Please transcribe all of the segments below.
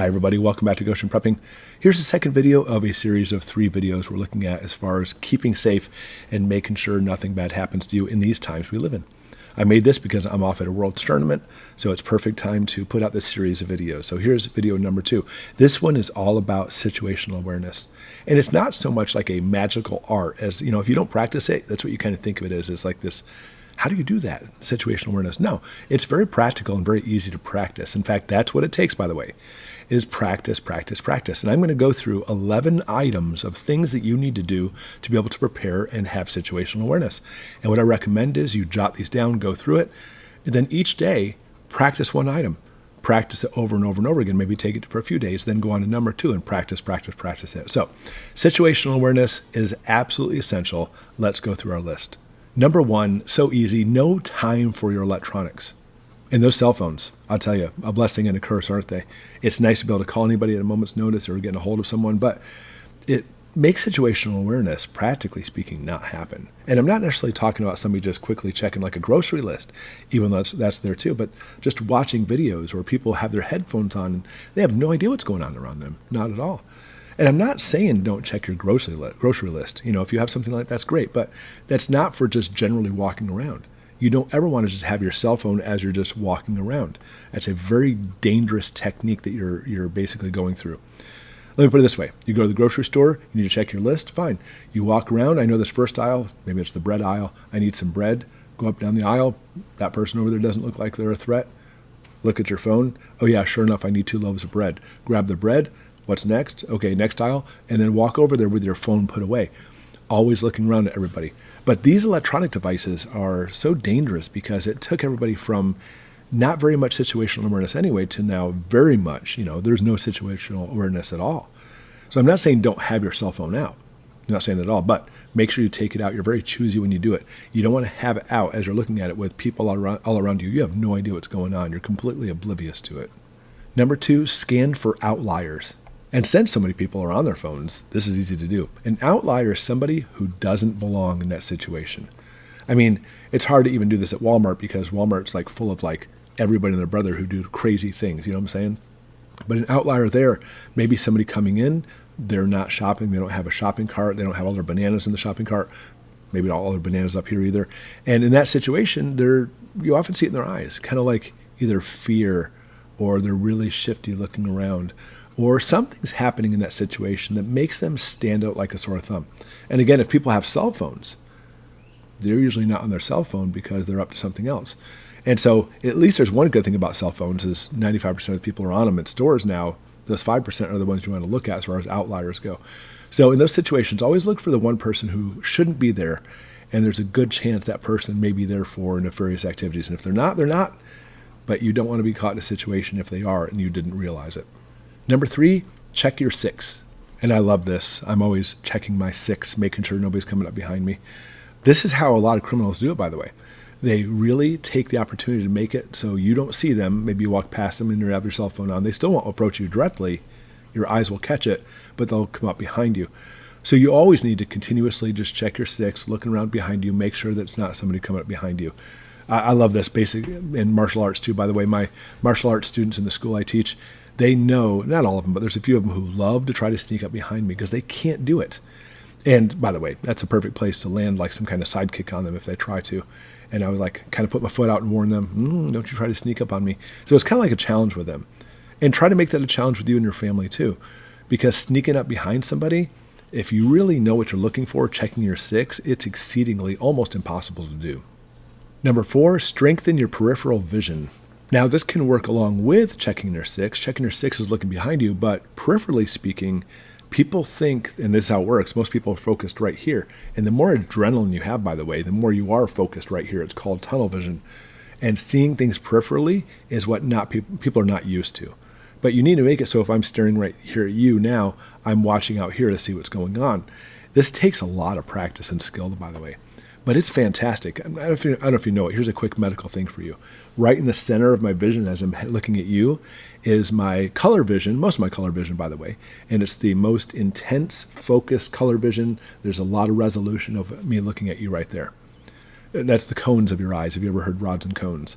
Hi everybody, welcome back to Goshen Prepping. Here's the second video of a series of 3 videos we're looking at as far as keeping safe and making sure nothing bad happens to you in these times we live in. I made this because I'm off at a World Tournament, so it's perfect time to put out this series of videos. So here's video number 2. This one is all about situational awareness. And it's not so much like a magical art as, if you don't practice it, that's what you kind of think of it as. It's like this, how do you do that? Situational awareness. No, it's very practical and very easy to practice. In fact, that's what it takes, by the way, is practice, practice, practice. And I'm going to go through 11 items of things that you need to do to be able to prepare and have situational awareness. And what I recommend is you jot these down, go through it, and then each day practice one item. Practice it over and over and over again. Maybe take it for a few days, then go on to number 2 and practice, practice, practice it. So situational awareness is absolutely essential. Let's go through our list. Number 1, so easy, no time for your electronics. And those cell phones, I'll tell you, a blessing and a curse, aren't they? It's nice to be able to call anybody at a moment's notice or getting a hold of someone, but it makes situational awareness, practically speaking, not happen. And I'm not necessarily talking about somebody just quickly checking like a grocery list, even though that's there too, but just watching videos where people have their headphones on and they have no idea what's going on around them. Not at all. And I'm not saying don't check your grocery list. If you have something like that, that's great, but that's not for just generally walking around. You don't ever want to just have your cell phone as you're just walking around. That's a very dangerous technique that you're basically going through. Let me put it this way. You go to the grocery store, you need to check your list, fine. You walk around, I know this first aisle, maybe it's the bread aisle, I need some bread. Go up down the aisle, that person over there doesn't look like they're a threat. Look at your phone, oh yeah, sure enough, I need 2 loaves of bread. Grab the bread, what's next? Okay, next aisle, and then walk over there with your phone put away. Always looking around at everybody. But these electronic devices are so dangerous because it took everybody from not very much situational awareness anyway to now very much, there's no situational awareness at all. So I'm not saying don't have your cell phone out. I'm not saying that at all, but make sure you take it out. You're very choosy when you do it. You don't want to have it out as you're looking at it with people all around you. You have no idea what's going on. You're completely oblivious to it. Number 2, scan for outliers. And since so many people are on their phones, this is easy to do. An outlier is somebody who doesn't belong in that situation. I mean, it's hard to even do this at Walmart because Walmart's like full of like everybody and their brother who do crazy things, you know what I'm saying? But an outlier there, maybe somebody coming in, they're not shopping, they don't have a shopping cart, they don't have all their bananas in the shopping cart, maybe not all their bananas up here either. And in that situation, you often see it in their eyes, kind of like either fear or they're really shifty looking around, or something's happening in that situation that makes them stand out like a sore thumb. And again, if people have cell phones, they're usually not on their cell phone because they're up to something else. And so at least there's one good thing about cell phones is 95% of the people are on them at stores now. Those 5% are the ones you want to look at as far as outliers go. So in those situations, always look for the one person who shouldn't be there. And there's a good chance that person may be there for nefarious activities. And if they're not, they're not. But you don't want to be caught in a situation if they are and you didn't realize it. Number 3, check your 6. And I love this. I'm always checking my 6, making sure nobody's coming up behind me. This is how a lot of criminals do it, by the way. They really take the opportunity to make it so you don't see them. Maybe you walk past them and you have your cell phone on. They still won't approach you directly. Your eyes will catch it, but they'll come up behind you. So you always need to continuously just check your 6, looking around behind you, make sure that it's not somebody coming up behind you. I love this basic in martial arts too. By the way, my martial arts students in the school I teach, they know, not all of them, but there's a few of them who love to try to sneak up behind me because they can't do it. And by the way, that's a perfect place to land like some kind of sidekick on them if they try to. And I would like kind of put my foot out and warn them, don't you try to sneak up on me. So it's kind of like a challenge with them. And try to make that a challenge with you and your family too. Because sneaking up behind somebody, if you really know what you're looking for, checking your 6, it's exceedingly almost impossible to do. Number 4, strengthen your peripheral vision. Now, this can work along with checking your 6. Checking your 6 is looking behind you, but peripherally speaking, people think, and this is how it works, most people are focused right here. And the more adrenaline you have, by the way, the more you are focused right here. It's called tunnel vision. And seeing things peripherally is what people are not used to. But you need to make it so if I'm staring right here at you now, I'm watching out here to see what's going on. This takes a lot of practice and skill, by the way. But it's fantastic. I don't know if you know it. Here's a quick medical thing for you. Right in the center of my vision as I'm looking at you is my color vision, most of my color vision, by the way. And it's the most intense, focused color vision. There's a lot of resolution of me looking at you right there. And that's the cones of your eyes. Have you ever heard rods and cones?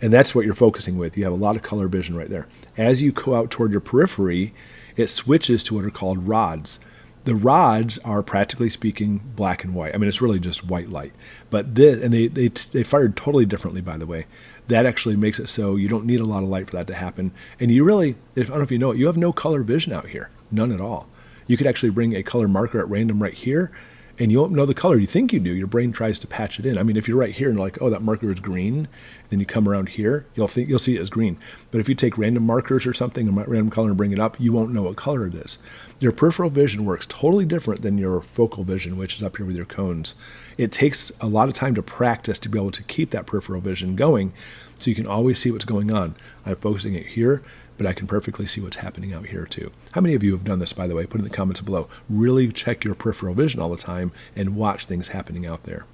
And that's what you're focusing with. You have a lot of color vision right there. As you go out toward your periphery, it switches to what are called rods. The rods are, practically speaking, black and white. I mean, it's really just white light. But they fired totally differently, by the way. That actually makes it so you don't need a lot of light for that to happen. And you really, I don't know if you know it, you have no color vision out here. None at all. You could actually bring a color marker at random right here, and you won't know the color. You think you do. Your brain tries to patch it in. I mean, if you're right here and like, oh, that marker is green, then you come around here, you'll see it as green. But if you take random markers or something, a random color, and bring it up, you won't know what color it is. Your peripheral vision works totally different than your focal vision, which is up here with your cones. It takes a lot of time to practice to be able to keep that peripheral vision going, so you can always see what's going on. I'm focusing it here, but I can perfectly see what's happening out here too. How many of you have done this, by the way? Put in the comments below. Really check your peripheral vision all the time and watch things happening out there.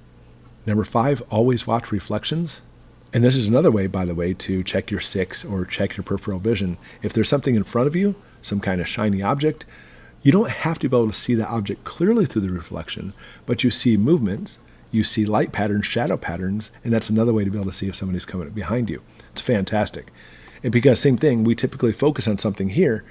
Number 5, always watch reflections. And this is another way, by the way, to check your 6 or check your peripheral vision. If there's something in front of you, some kind of shiny object, you don't have to be able to see the object clearly through the reflection, but you see movements, you see light patterns, shadow patterns, and that's another way to be able to see if somebody's coming up behind you. It's fantastic. And because same thing, we typically focus on something here,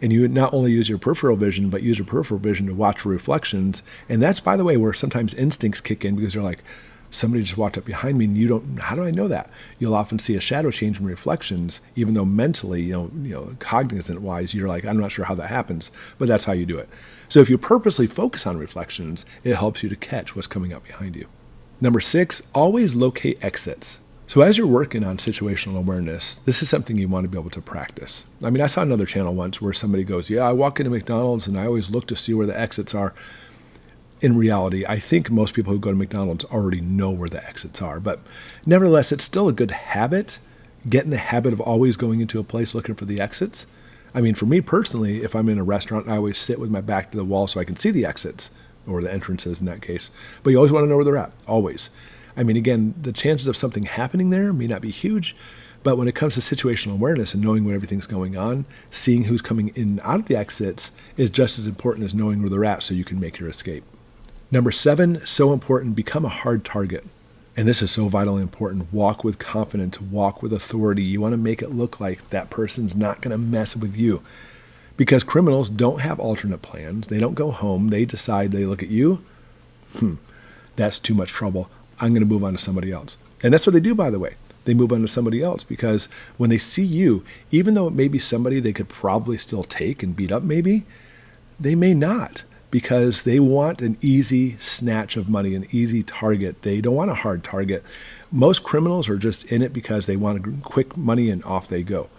and you would not only use your peripheral vision, but use your peripheral vision to watch for reflections. And that's, by the way, where sometimes instincts kick in, because you're like, somebody just walked up behind me, and you don't, how do I know that? You'll often see a shadow change in reflections, even though mentally, cognizant-wise, you're like, I'm not sure how that happens, but that's how you do it. So if you purposely focus on reflections, it helps you to catch what's coming up behind you. Number 6, always locate exits. So as you're working on situational awareness, this is something you want to be able to practice. I mean, I saw another channel once where somebody goes, yeah, I walk into McDonald's and I always look to see where the exits are. In reality, I think most people who go to McDonald's already know where the exits are. But nevertheless, it's still a good habit. Get in the habit of always going into a place looking for the exits. I mean, for me personally, if I'm in a restaurant, I always sit with my back to the wall so I can see the exits, or the entrances in that case. But you always want to know where they're at, always. I mean, again, the chances of something happening there may not be huge, but when it comes to situational awareness and knowing where everything's going on, seeing who's coming in and out of the exits is just as important as knowing where they're at so you can make your escape. Number 7, so important, become a hard target. And this is so vitally important. Walk with confidence, walk with authority. You want to make it look like that person's not going to mess with you. Because criminals don't have alternate plans. They don't go home. They decide, they look at you, that's too much trouble. I'm going to move on to somebody else. And that's what they do, by the way. They move on to somebody else because when they see you, even though it may be somebody they could probably still take and beat up maybe, they may not, because they want an easy snatch of money, an easy target. They don't want a hard target. Most criminals are just in it because they want quick money and off they go.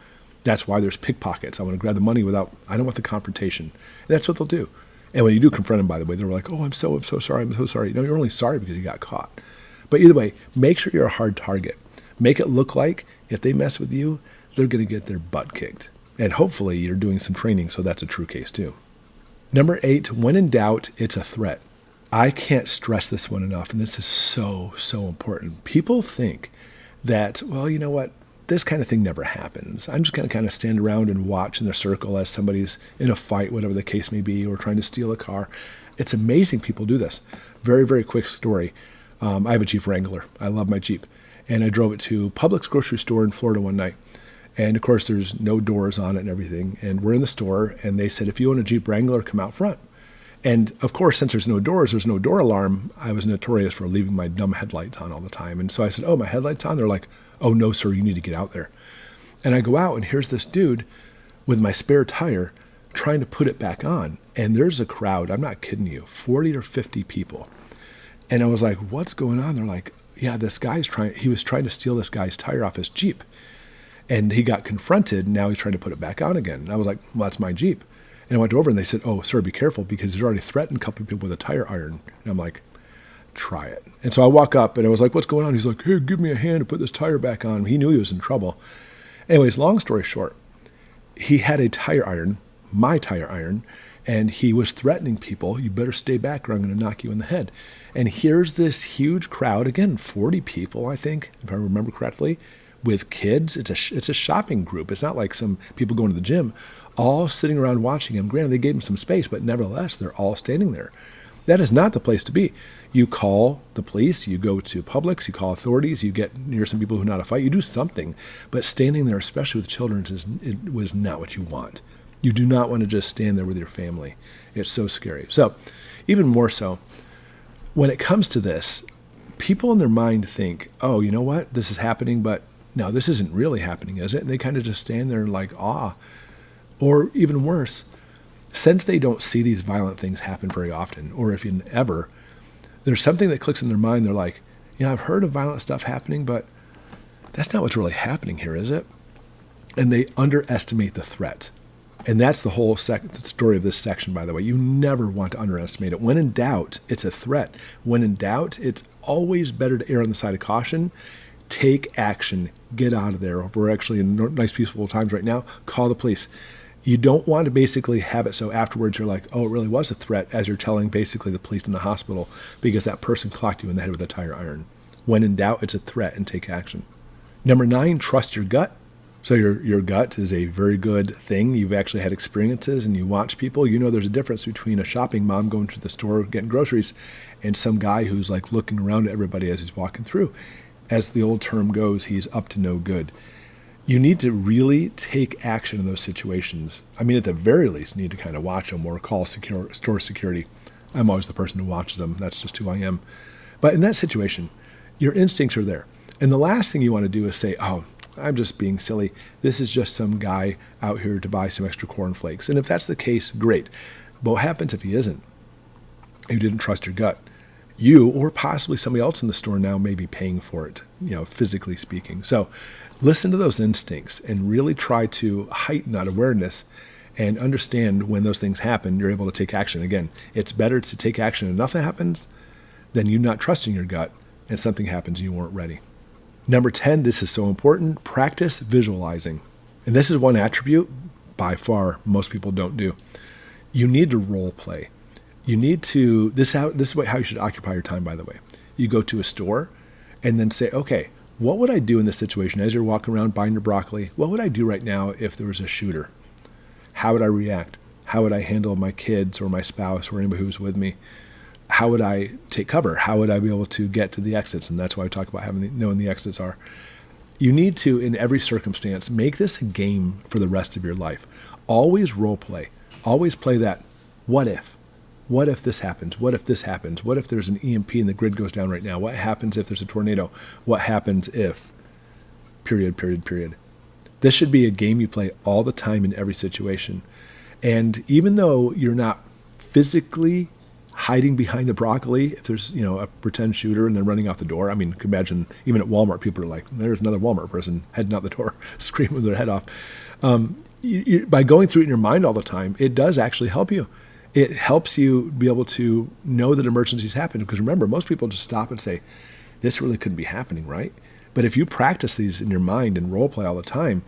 That's why there's pickpockets. I want to grab the money I don't want the confrontation. And that's what they'll do. And when you do confront them, by the way, they're like, oh, I'm so sorry. I'm so sorry. No, you're only sorry because you got caught. But either way, make sure you're a hard target. Make it look like if they mess with you, they're going to get their butt kicked. And hopefully you're doing some training, so that's a true case too. Number 8, when in doubt, it's a threat. I can't stress this one enough, and this is so important. People think that, well, you know what, this kind of thing never happens. I'm just going to kind of stand around and watch in a circle as somebody's in a fight, whatever the case may be, or trying to steal a car. It's amazing people do this. Very quick story. I have a Jeep Wrangler. I love my Jeep. And I drove it to Publix grocery store in Florida one night. And of course, there's no doors on it and everything. And we're in the store, and they said, if you own a Jeep Wrangler, come out front. And of course, since there's no doors, there's no door alarm, I was notorious for leaving my dumb headlights on all the time. And so I said, oh, my headlights on? They're like, oh, no, sir, you need to get out there. And I go out, and here's this dude with my spare tire trying to put it back on. And there's a crowd, I'm not kidding you, 40 or 50 people. And I was like, what's going on? They're like, yeah, he was trying to steal this guy's tire off his Jeep. And he got confronted, and now he's trying to put it back on again. And I was like, well, that's my Jeep. And I went over, and they said, oh, sir, be careful, because he's already threatened a couple of people with a tire iron. And I'm like, try it. And so I walk up, and I was like, what's going on? He's like, hey, give me a hand to put this tire back on. He knew he was in trouble. Anyways, long story short, he had a tire iron, my tire iron, and he was threatening people, you better stay back or I'm going to knock you in the head. And here's this huge crowd, again, 40 people, I think, if I remember correctly, with kids. It's a shopping group. It's not like some people going to the gym, all sitting around watching him. Granted, they gave him some space, but nevertheless, they're all standing there. That is not the place to be. You call the police, you go to Publix, you call authorities, you get near some people who know how to fight, you do something. But standing there, especially with children, it was not what you want. You do not want to just stand there with your family. It's so scary. So even more so, when it comes to this, people in their mind think, oh, you know what? This is happening, but no, this isn't really happening, is it? And they kind of just stand there like awe. Or even worse, since they don't see these violent things happen very often, or if you ever, there's something that clicks in their mind. They're like, you know, I've heard of violent stuff happening, but that's not what's really happening here, is it? And they underestimate the threat. And that's the whole story of this section, by the way. You never want to underestimate it. When in doubt, it's a threat. When in doubt, it's always better to err on the side of caution. Take action. Get out of there. We're actually in nice, peaceful times right now. Call the police. You don't want to basically have it so afterwards you're like, oh, it really was a threat, as you're telling basically the police in the hospital because that person clocked you in the head with a tire iron. When in doubt, it's a threat, and take action. Number 9, trust your gut. So your gut is a very good thing. You've actually had experiences and you watch people. You know there's a difference between a shopping mom going to the store getting groceries and some guy who's like looking around at everybody as he's walking through. As the old term goes, he's up to no good. You need to really take action in those situations. I mean, at the very least, you need to kind of watch them or call store security. I'm always the person who watches them. That's just who I am. But in that situation, your instincts are there. And the last thing you want to do is say, oh, I'm just being silly. This is just some guy out here to buy some extra cornflakes. And if that's the case, great. But what happens if he isn't? You didn't trust your gut. You or possibly somebody else in the store now may be paying for it, you know, physically speaking. So listen to those instincts and really try to heighten that awareness and understand when those things happen, you're able to take action. Again, it's better to take action and nothing happens than you not trusting your gut and something happens and you weren't ready. Number 10, this is so important, practice visualizing. And this is one attribute by far most people don't do. You need to role play. You need to, this is how you should occupy your time, by the way. You go to a store and then say, okay, what would I do in this situation as you're walking around buying your broccoli? What would I do right now if there was a shooter? How would I react? How would I handle my kids or my spouse or anybody who's with me? How would I take cover? How would I be able to get to the exits? And that's why I talk about knowing the exits are. You need to, in every circumstance, make this a game for the rest of your life. Always role play. Always play that what if. What if this happens? What if this happens? What if there's an EMP and the grid goes down right now? What happens if there's a tornado? What happens if... ... This should be a game you play all the time in every situation. And even though you're not physically hiding behind the broccoli, if there's, you know, a pretend shooter and they're running out the door, I mean, you can imagine even at Walmart, people are like, there's another Walmart person heading out the door, screaming with their head off. By going through it in your mind all the time, it does actually help you. It helps you be able to know that emergencies happen. Because remember, most people just stop and say, this really couldn't be happening, right? But if you practice these in your mind and role play all the time,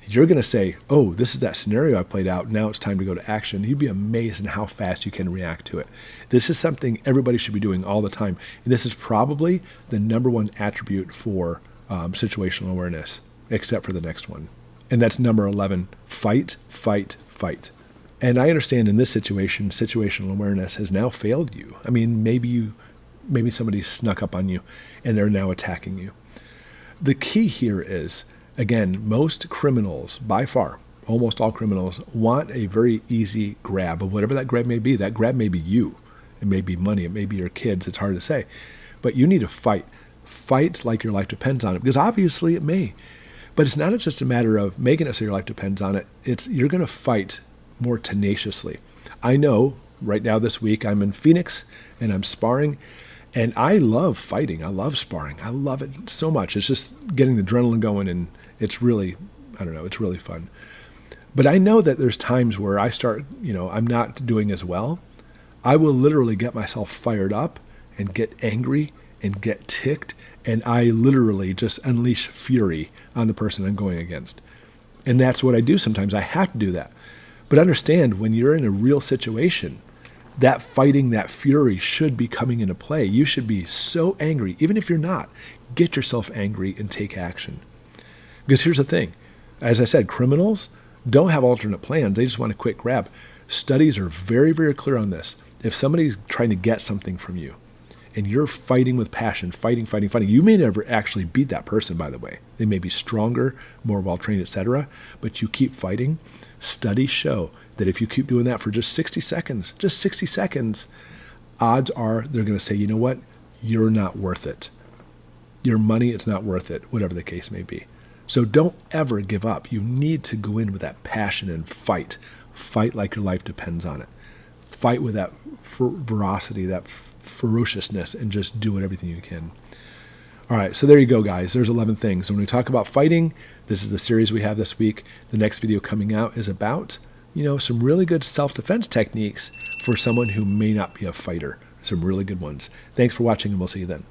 you're going to say, oh, this is that scenario I played out. Now it's time to go to action. You'd be amazed at how fast you can react to it. This is something everybody should be doing all the time. And this is probably the number one attribute for situational awareness, except for the next one. And that's number 11, fight, fight, fight. And I understand in this situation, situational awareness has now failed you. I mean, maybe somebody snuck up on you and they're now attacking you. The key here is, again, most criminals, by far, almost all criminals, want a very easy grab of whatever that grab may be. That grab may be you. It may be money. It may be your kids. It's hard to say. But you need to fight. Fight like your life depends on it, because obviously it may. But it's not just a matter of making it so your life depends on it. You're going to fight more tenaciously. I know right now this week I'm in Phoenix and I'm sparring. And I love fighting. I love sparring. I love it so much. It's just getting the adrenaline going, and it's really, I don't know, it's really fun. But I know that there's times where I start, I'm not doing as well. I will literally get myself fired up and get angry and get ticked, and I literally just unleash fury on the person I'm going against. And that's what I do sometimes. I have to do that. But understand, when you're in a real situation, that fighting, that fury should be coming into play. You should be so angry. Even if you're not, get yourself angry and take action. Because here's the thing. As I said, criminals don't have alternate plans. They just want a quick grab. Studies are very, very clear on this. If somebody's trying to get something from you and you're fighting with passion, fighting, you may never actually beat that person, by the way. They may be stronger, more well-trained, etc., but you keep fighting. Studies show that if you keep doing that for just 60 seconds, odds are they're going to say, you know what? You're not worth it. Your money, it's not worth it, whatever the case may be. So don't ever give up. You need to go in with that passion and fight. Fight like your life depends on it. Fight with that ferocity, that ferociousness, and just do it everything you can. All right, so there you go, guys. There's 11 things. And when we talk about fighting, this is the series we have this week. The next video coming out is about, some really good self-defense techniques for someone who may not be a fighter. Some really good ones. Thanks for watching, and we'll see you then.